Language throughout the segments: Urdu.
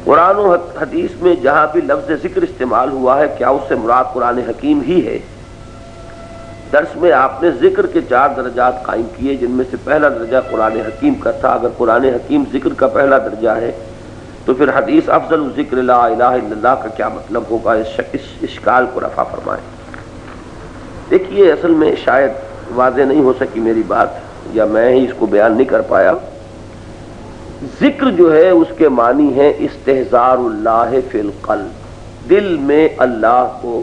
قرآن و حدیث میں جہاں بھی لفظ ذکر استعمال ہوا ہے کیا اس سے مراد قرآن حکیم ہی ہے؟ درس میں آپ نے ذکر کے 4 درجات قائم کیے جن میں سے پہلا درجہ قرآن حکیم کا تھا۔ اگر قرآن حکیم ذکر کا پہلا درجہ ہے تو پھر حدیث افضل ذکر لا الہ الا اللہ کا کیا مطلب ہوگا؟ اس اشکال کو رفع فرمائیں۔ دیکھیے اصل میں شاید واضح نہیں ہو سکی میری بات یا میں ہی اس کو بیان نہیں کر پایا۔ ذکر جو ہے اس کے معنی ہے استحضار اللہ فی القلب، دل میں اللہ کو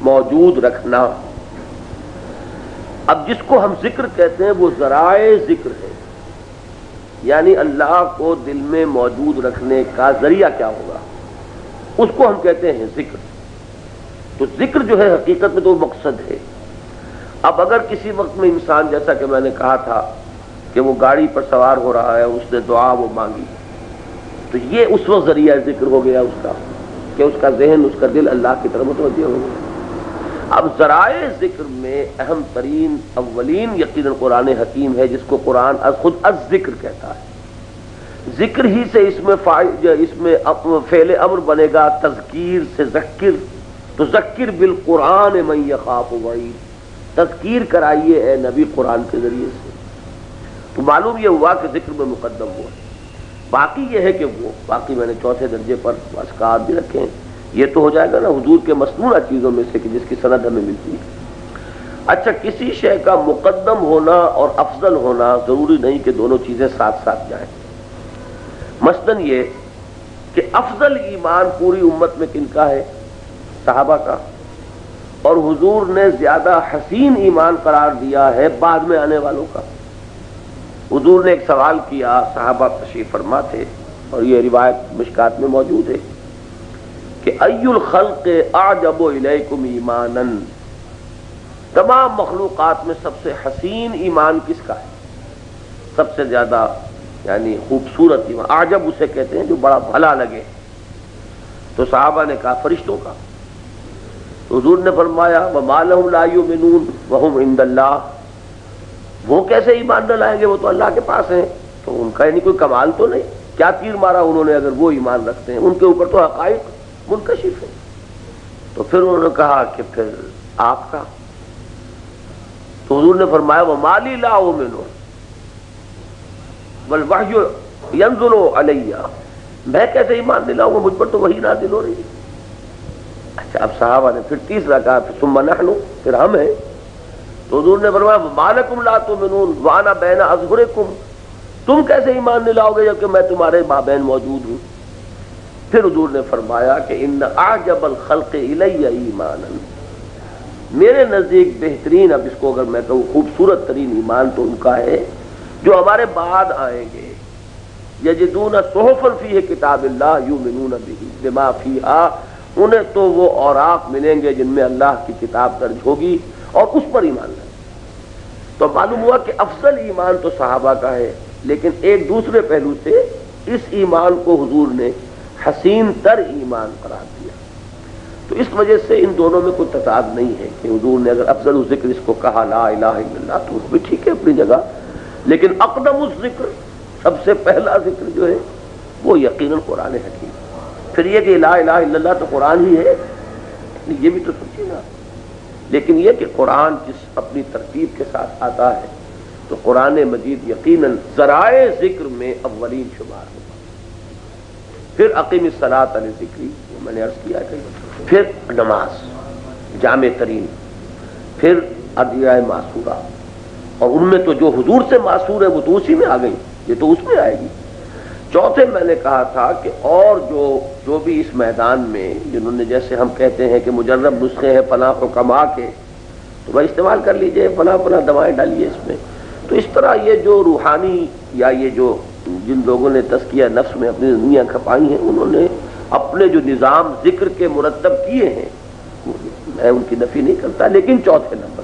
موجود رکھنا۔ اب جس کو ہم ذکر کہتے ہیں وہ ذرائع ذکر ہے، یعنی اللہ کو دل میں موجود رکھنے کا ذریعہ کیا ہوگا اس کو ہم کہتے ہیں ذکر۔ تو ذکر جو ہے حقیقت میں تو مقصد ہے۔ اب اگر کسی وقت میں انسان جیسا کہ میں نے کہا تھا کہ وہ گاڑی پر سوار ہو رہا ہے، اس نے دعا وہ مانگی، تو یہ اس وقت ذریعہ ذکر ہو گیا اس کا کہ اس کا ذہن اس کا دل اللہ کی طرف متوجہ ہو گیا۔ اب ذرائع ذکر میں اہم ترین اولین یقیناً قرآن حکیم ہے، جس کو قرآن خود الذکر کہتا ہے۔ ذکر ہی سے اس میں فعل امر بنے گا تذکیر سے ذکر، تو ذکر بالقرآن من یخاف وعید، تذکیر کرائیے اے نبی قرآن کے ذریعے سے۔ تو معلوم یہ ہوا کہ ذکر میں مقدم ہوا۔ باقی یہ ہے کہ وہ باقی میں نے 4تھے درجے پر اذکار بھی رکھے ہیں، یہ تو ہو جائے گا نا حضور کے مسنونہ چیزوں میں سے کہ جس کی سند ہمیں ملتی ہے۔ اچھا، کسی شے کا مقدم ہونا اور افضل ہونا ضروری نہیں کہ دونوں چیزیں ساتھ ساتھ جائیں۔ مثلاً یہ کہ افضل ایمان پوری امت میں کن کا ہے؟ صحابہ کا، اور حضور نے زیادہ حسین ایمان قرار دیا ہے بعد میں آنے والوں کا۔ حضور نے ایک سوال کیا، صحابہ تشریف فرما تھے اور یہ روایت مشکات میں موجود ہے کہ ای الخلق اعجب الیکم ایمانا، تمام مخلوقات میں سب سے حسین ایمان کس کا ہے؟ سب سے زیادہ یعنی خوبصورت ایمان، اعجب اسے کہتے ہیں جو بڑا بھلا لگے۔ تو صحابہ نے کہا فرشتوں کا۔ تو حضور نے فرمایا وما لهم لا یؤمنون وهم عند اللہ، وہ کیسے ایمان نہ لائیں گے، وہ تو اللہ کے پاس ہیں، تو ان کا یعنی کوئی کمال تو نہیں، کیا تیر مارا انہوں نے اگر وہ ایمان رکھتے ہیں، ان کے اوپر تو حقائق منکشف ہے۔ تو پھر انہوں نے کہا کہ پھر آپ کا؟ تو حضور نے فرمایا وما لی لا اؤمن والوحی ینزل علی، میں کیسے ایمان دلاؤں گا، مجھ پر تو وحی نازل ہو رہی ہے۔ اچھا، اب صحابہ نے پھر تیسرا کہا ثم نحن، پھر ہم ہیں۔ تو حضور نے فرمایا ما لکم لا تؤمنون وانا بین اظہرکم، تم کیسے ایمان دلاؤ گے جبکہ میں تمہارے مابین موجود ہوں؟ پھر حضور نے فرمایا کہ ان اعجب الخلق الی ایمانا، میرے نزدیک بہترین، اب اس کو اگر میں کہوں خوبصورت ترین ایمان تو ان کا ہے جو ہمارے بعد آئیں گے، یجدون صحفا فیہ کتاب اللہ یؤمنون بہ بما فیہا، انہیں تو وہ اوراق ملیں گے جن میں اللہ کی کتاب درج ہوگی اور اس پر ایمان لائیں۔ تو معلوم ہوا کہ افضل ایمان تو صحابہ کا ہے، لیکن ایک دوسرے پہلو سے اس ایمان کو حضور نے حسین تر ایمان قرار دیا۔ تو اس وجہ سے ان دونوں میں کوئی تضاد نہیں ہے کہ حضور نے اگر افضل الذکر اس کو کہا لا الہ الا اللہ تو وہ بھی ٹھیک ہے اپنی جگہ، لیکن اقدم الذکر، سب سے پہلا ذکر جو ہے وہ یقیناً قرآن حکیم۔ پھر یہ کہ لا الہ الا اللہ تو قرآن ہی ہے، یہ بھی تو سوچیے نا۔ لیکن یہ کہ قرآن جس اپنی ترتیب کے ساتھ آتا ہے تو قرآن مجید یقیناً ذرائع ذکر میں اولین شمار ہوگا۔ پھر اقیم الصلاۃ علی ذکری، میں نے عرض کیا ہے، پھر نماز جامع ترین، پھر ادعیہ معصورہ، اور ان میں تو جو حضور سے معصور ہے وہ تو اسی میں آ گئی، یہ تو اس میں آئے گی۔ چوتھے میں نے کہا تھا کہ اور جو بھی اس میدان میں جنہوں نے جیسے ہم کہتے ہیں کہ مجرب نسخے ہیں فلاں حکما کے، تو وہ استعمال کر لیجئے، فلاں فلاں دوائیں ڈالیے اس میں۔ تو اس طرح یہ جو روحانی یا یہ جو جن لوگوں نے تزکیہ نفس میں اپنی زندگیاں کھپائی ہیں، انہوں نے اپنے جو نظام ذکر کے مرتب کیے ہیں، میں ان کی نفی نہیں کرتا، لیکن چوتھے نمبر